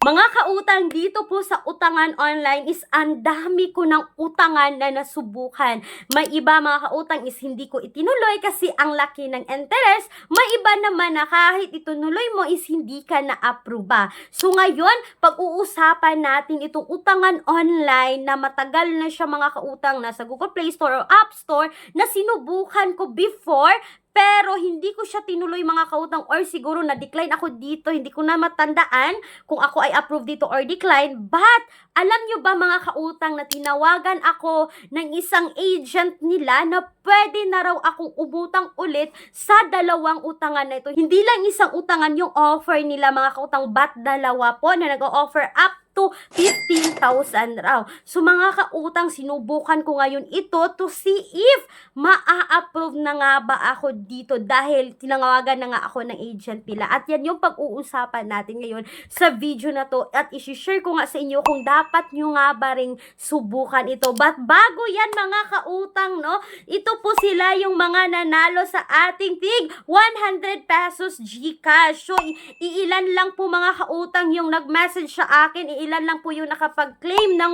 Mga kautang, dito po sa utangan online is ang dami ko ng utangan na nasubukan. May iba mga kautang is hindi ko itinuloy kasi ang laki ng interest. May iba naman na kahit itunuloy mo is hindi ka na-aproba. So ngayon, pag-uusapan natin itong utangan online na matagal na siya mga kautang nasa Google Play Store o App Store na sinubukan ko before. Pero hindi ko siya tinuloy mga kautang or siguro na-decline ako dito. Hindi ko na matandaan kung ako ay approve dito or decline. But, alam nyo ba mga kautang na tinawagan ako ng isang agent nila na pwede na raw akong umutang ulit sa dalawang utangan na ito. Hindi lang isang utangan yung offer nila mga kautang, but dalawa po na nag-offer up to 15,000 raw. So mga kautang, sinubukan ko ngayon ito to see if maa-approve na nga ba ako dito dahil tinawagan na nga ako ng agent nila. At yan yung pag-uusapan natin ngayon sa video na to at isi-share ko nga sa inyo kung dapat nyo nga ba ring subukan ito. But bago yan mga kautang, no, ito po sila yung mga nanalo sa ating tig 100 pesos GCash. So iilan lang po mga kautang yung nag-message sa akin, ilan lang po yung nakapag-claim ng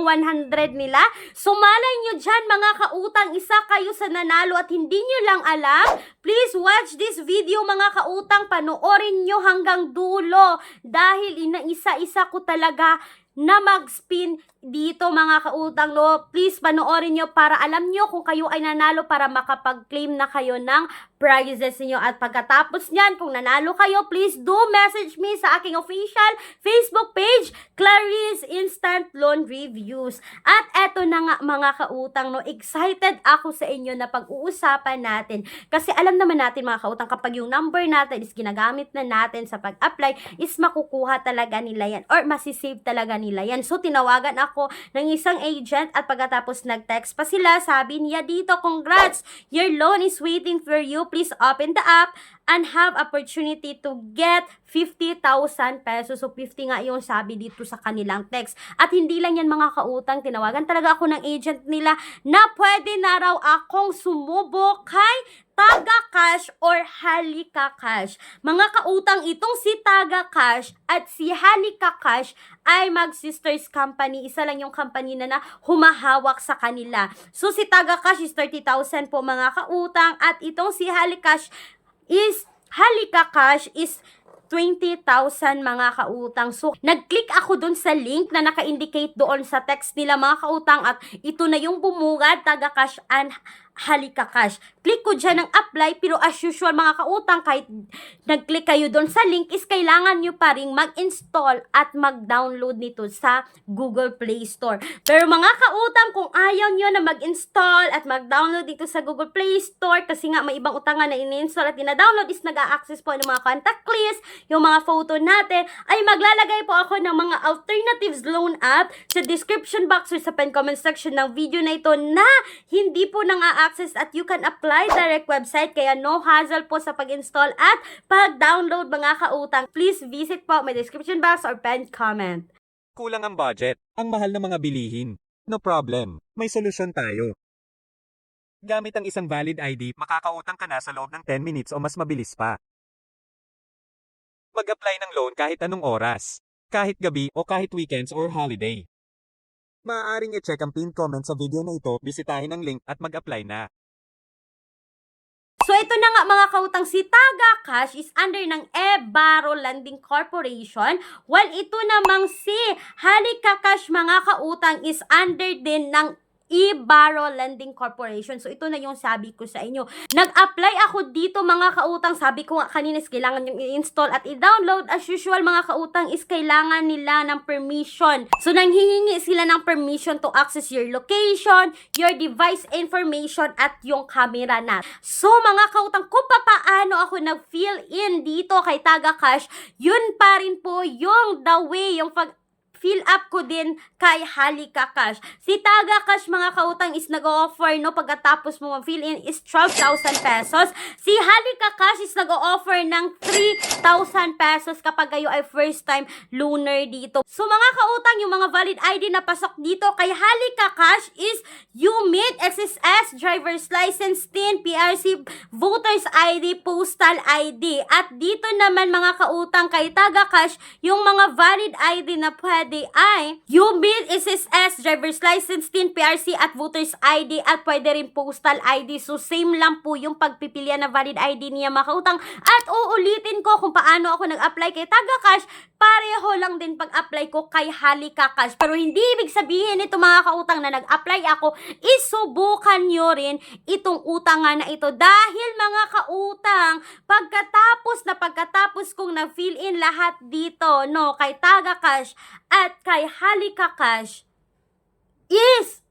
100 nila. So malay nyo dyan mga kautang, isa kayo sa nanalo at hindi nyo lang alam. Please watch this video mga kautang, panoorin nyo hanggang dulo dahil isa-isa ko talaga na mag-spin dito mga kautang, no. Please panoorin nyo para alam nyo kung kayo ay nanalo para makapag-claim na kayo ng prizes niyo. At pagkatapos nyan, kung nanalo kayo, please do message me sa aking official Facebook page, Clarice Instant Loan Reviews. At eto na nga mga kautang, no, excited ako sa inyo na pag-uusapan natin. Kasi alam naman natin mga kautang, kapag yung number natin is ginagamit na natin sa pag-apply, is makukuha talaga nila yan or masisave talaga nila yan. So tinawagan ako ng isang agent at pagkatapos nag-text pa sila, sabi niya dito, congrats, your loan is waiting for you. Please open the app and have opportunity to get 50,000 pesos. So 50 nga yung sabi dito sa kanilang text. At hindi lang yan mga kautang, tinawagan talaga ako ng agent nila na pwede na raw akong sumubo kay Taga Cash or Halika Cash. Mga kautang, itong si Taga Cash at si Halika Cash ay mag-sisters company. Isa lang yung company na humahawak sa kanila. So si Taga Cash is 30,000 po mga kautang at itong si Halika Cash is 20,000 mga kautang. So, nag-click ako dun sa link na naka-indicate doon sa text nila mga kautang at ito na yung bumungad, Taga Cash and Halika Cash. Click ko dyan ng apply, pero as usual mga kautang, kahit nag-click kayo doon sa link, is kailangan nyo pa rin mag-install at mag-download nito sa Google Play Store. Pero mga kautang, kung ayaw nyo na mag-install at mag-download dito sa Google Play Store, kasi nga may ibang utangan na in-install at ina-download, is nag-a-access po ng mga contact list, yung mga photo natin, ay maglalagay po ako ng mga alternatives loan app sa description box or sa pen comment section ng video na ito na hindi po nang access at you can apply direct website, kaya no hassle po sa pag-install at pag-download mga kautang. Please visit po my description box or pen comment. Kulang ang budget, ang mahal ng mga bilihin. No problem, may solusyon tayo. Gamit ang isang valid ID, makakautang ka na sa loob ng 10 minutes o mas mabilis pa. Mag-apply ng loan kahit anong oras, kahit gabi o kahit weekends or holiday. Maaaring i-check ang pinned comment sa video na ito, bisitahin ang link at mag-apply na. So ito na nga mga kautang, si Taga Cash is under ng Ebaro Landing Corporation, while ito namang si Halika Cash mga kautang is under din ng Ebaro Lending Corporation. So, ito na yung sabi ko sa inyo. Nag-apply ako dito mga kautang. Sabi ko nga kanina is kailangan yung i-install at i-download. As usual mga kautang is kailangan nila ng permission. So, nanghihingi sila ng permission to access your location, your device information, at yung camera na. So, mga kautang, kung paano ako nag-fill in dito kay Taga Cash, yun pa rin po yung the way, yung fill up ko din kay Halika Cash. Si Taga Cash mga kautang is nag-o-offer no pagkatapos mo ma-fill in is 12,000 pesos. Si Halika Cash is nag-o-offer ng 3,000 pesos kapag kayo ay first time loaner dito. So mga kautang, yung mga valid ID na pasok dito kay Halika Cash is UMID, SSS, driver's license, TIN, PRC, voters ID, postal ID. At dito naman mga kautang kay Taga Cash, yung mga valid ID na pwede ay UMID, SSS, driver's license, TIN, PRC at voters ID at pwede rin postal ID. So same lang po yung pagpipilian na valid ID niya mga kautang. At uulitin ko kung paano ako nag-apply kay Taga Cash, pareho lang din pag-apply ko kay Halika Cash. Pero hindi ibig sabihin ito mga kautang na nag-apply ako, isubukan nyo rin itong utangan na ito. Dahil mga kautang, pagkatapos kong na-fill in lahat dito, no, kay Taga Cash at kay Halika Cash, is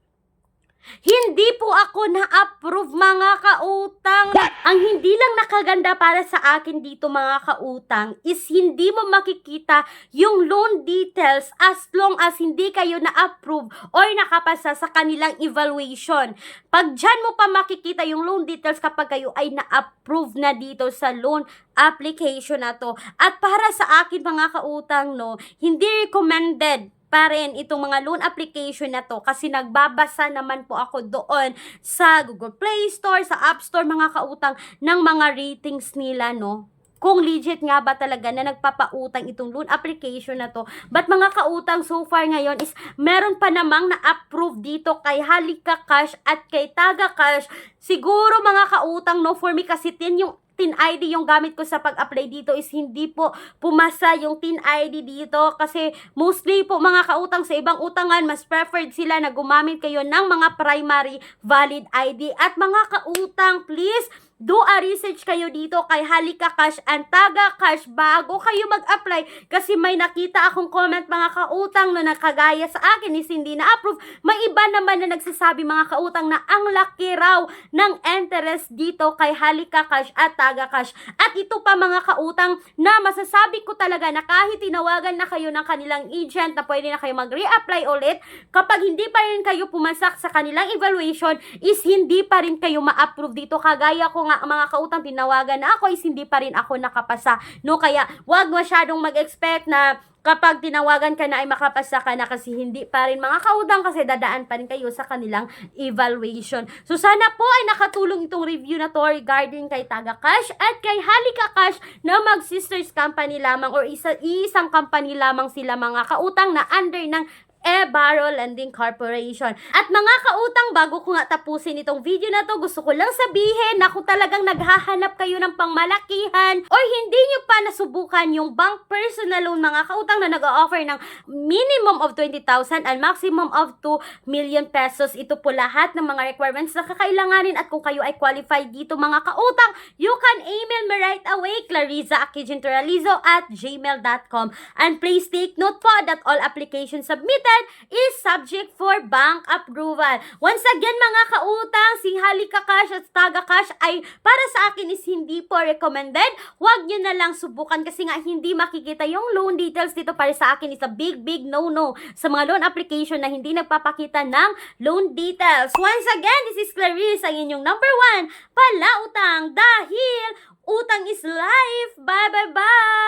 hindi po ako na-approve mga kautang. Ang hindi lang nakaganda para sa akin dito mga kautang is hindi mo makikita yung loan details as long as hindi kayo na-approve or nakapasa sa kanilang evaluation. Pag dyan mo pa makikita yung loan details kapag kayo ay na-approve na dito sa loan application na to. At para sa akin mga kautang, no, hindi recommended pa rin itong mga loan application na to kasi nagbabasa naman po ako doon sa Google Play Store, sa App Store mga kautang ng mga ratings nila, no, kung legit nga ba talaga na nagpapautang itong loan application na to. But mga kautang, so far ngayon is meron pa namang na-approve dito kay Halika Cash at kay Taga Cash. Siguro mga kautang, no, for me kasi yung TIN ID yung gamit ko sa pag-apply dito is hindi po pumasa yung TIN ID dito kasi mostly po mga kautang sa ibang utangan mas preferred sila na gumamit kayo ng mga primary valid ID. At mga kautang, please do a research kayo dito kay Halika Cash and Taga Cash bago kayo mag-apply kasi may nakita akong comment mga kautang na nakagaya sa akin is hindi na-approve. May iba naman na nagsasabi mga kautang na ang laki raw ng interest dito kay Halika Cash at Taga Cash. At ito pa mga kautang na masasabi ko talaga na kahit tinawagan na kayo ng kanilang agent na pwede na kayo mag-reapply ulit, kapag hindi pa rin kayo pumasak sa kanilang evaluation is hindi pa rin kayo ma-approve dito. Kagaya ko nga mga kautang, tinawagan na ako is hindi pa rin ako nakapasa, no, kaya wag masyadong mag-expect na kapag tinawagan ka na ay makapasa ka na kasi hindi pa rin mga kautang kasi dadaan pa rin kayo sa kanilang evaluation. So sana po ay nakatulong itong review na to regarding kay Taga Cash at kay Halika Cash na mag-sisters company lamang or isang company lamang sila mga kautang na under ng Barrow Lending Corporation. At mga kautang, bago ko nga tapusin itong video na to, gusto ko lang sabihin na kung talagang naghahanap kayo ng pangmalakihan or hindi nyo pa nasubukan yung bank personal loan mga kautang na nag-offer ng minimum of 20,000 and maximum of 2 million pesos. Ito po lahat ng mga requirements na kakailanganin at kung kayo ay qualified dito mga kautang, you can email me right away, clariza@gmail.com. And please take note po that all applications submitted is subject for bank approval. Once again mga kautang, si Halika Cash at Taga Cash ay para sa akin is hindi po recommended. Huwag nyo na lang subukan kasi nga hindi makikita yung loan details dito. Para sa akin is a big no-no sa mga loan application na hindi nagpapakita ng loan details. Once again, this is Clarice, ang inyong number 1 palautang dahil utang is life. Bye!